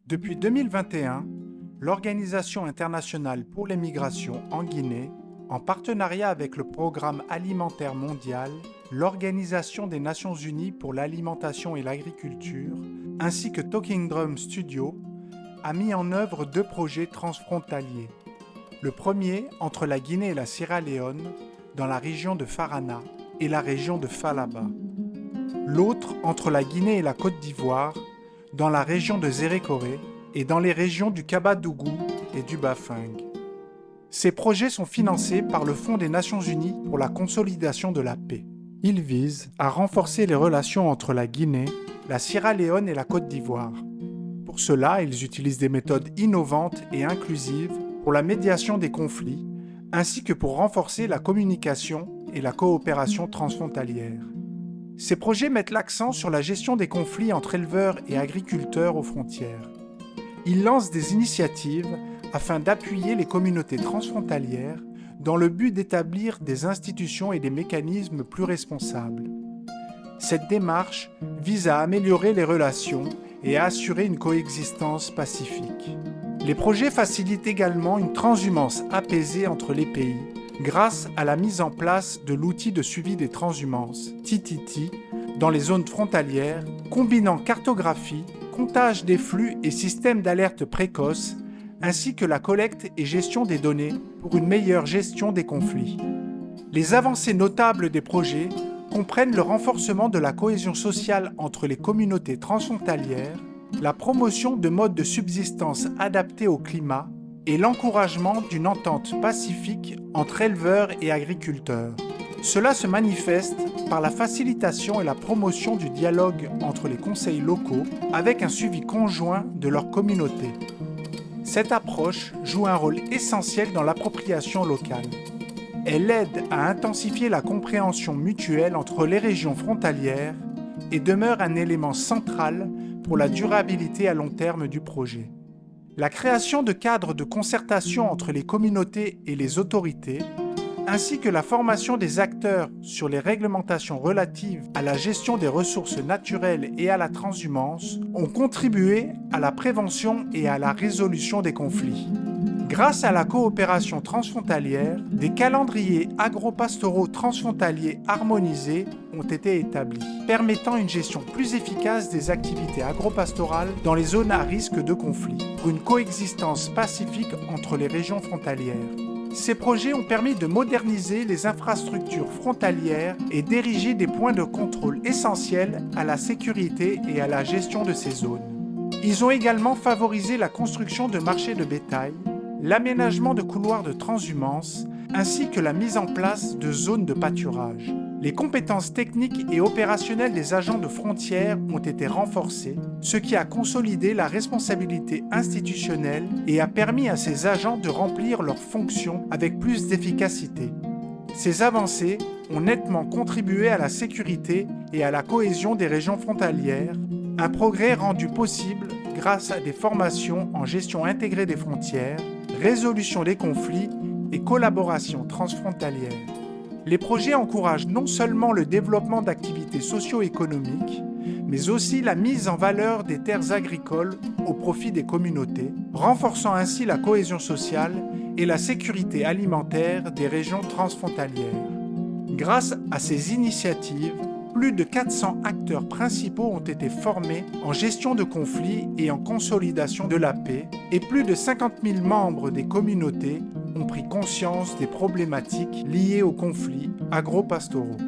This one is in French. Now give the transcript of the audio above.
Depuis 2021, l'Organisation internationale pour les migrations en Guinée, en partenariat avec le Programme alimentaire mondial, l'Organisation des Nations unies pour l'alimentation et l'agriculture, ainsi que Talking Drum Studio, a mis en œuvre 2 projets transfrontaliers. Le premier entre la Guinée et la Sierra Leone, dans la région de Farana et la région de Falaba. L'autre entre la Guinée et la Côte d'Ivoire, dans la région de Zérékoré et dans les régions du Kabadougou et du Bafing. Ces projets sont financés par le Fonds des Nations Unies pour la consolidation de la paix. Ils visent à renforcer les relations entre la Guinée, la Sierra Leone et la Côte d'Ivoire. Pour cela, ils utilisent des méthodes innovantes et inclusives pour la médiation des conflits, ainsi que pour renforcer la communication et la coopération transfrontalière. Ces projets mettent l'accent sur la gestion des conflits entre éleveurs et agriculteurs aux frontières. Ils lancent des initiatives afin d'appuyer les communautés transfrontalières dans le but d'établir des institutions et des mécanismes plus responsables. Cette démarche vise à améliorer les relations et à assurer une coexistence pacifique. Les projets facilitent également une transhumance apaisée entre les pays grâce à la mise en place de l'outil de suivi des transhumances, TTT, dans les zones frontalières, combinant cartographie, comptage des flux et système d'alerte précoce, ainsi que la collecte et gestion des données pour une meilleure gestion des conflits. Les avancées notables des projets comprennent le renforcement de la cohésion sociale entre les communautés transfrontalières, la promotion de modes de subsistance adaptés au climat et l'encouragement d'une entente pacifique entre éleveurs et agriculteurs. Cela se manifeste par la facilitation et la promotion du dialogue entre les conseils locaux avec un suivi conjoint de leur communauté. Cette approche joue un rôle essentiel dans l'appropriation locale. Elle aide à intensifier la compréhension mutuelle entre les régions frontalières et demeure un élément central pour la durabilité à long terme du projet. La création de cadres de concertation entre les communautés et les autorités, ainsi que la formation des acteurs sur les réglementations relatives à la gestion des ressources naturelles et à la transhumance, ont contribué à la prévention et à la résolution des conflits. Grâce à la coopération transfrontalière, des calendriers agro-pastoraux transfrontaliers harmonisés ont été établis, permettant une gestion plus efficace des activités agro-pastorales dans les zones à risque de conflit, pour une coexistence pacifique entre les régions frontalières. Ces projets ont permis de moderniser les infrastructures frontalières et d'ériger des points de contrôle essentiels à la sécurité et à la gestion de ces zones. Ils ont également favorisé la construction de marchés de bétail, l'aménagement de couloirs de transhumance, ainsi que la mise en place de zones de pâturage. Les compétences techniques et opérationnelles des agents de frontières ont été renforcées, ce qui a consolidé la responsabilité institutionnelle et a permis à ces agents de remplir leurs fonctions avec plus d'efficacité. Ces avancées ont nettement contribué à la sécurité et à la cohésion des régions frontalières, un progrès rendu possible grâce à des formations en gestion intégrée des frontières, résolution des conflits et collaboration transfrontalière. Les projets encouragent non seulement le développement d'activités socio-économiques, mais aussi la mise en valeur des terres agricoles au profit des communautés, renforçant ainsi la cohésion sociale et la sécurité alimentaire des régions transfrontalières. Grâce à ces initiatives, plus de 400 acteurs principaux ont été formés en gestion de conflits et en consolidation de la paix, et plus de 50 000 membres des communautés ont pris conscience des problématiques liées aux conflits agro-pastoraux.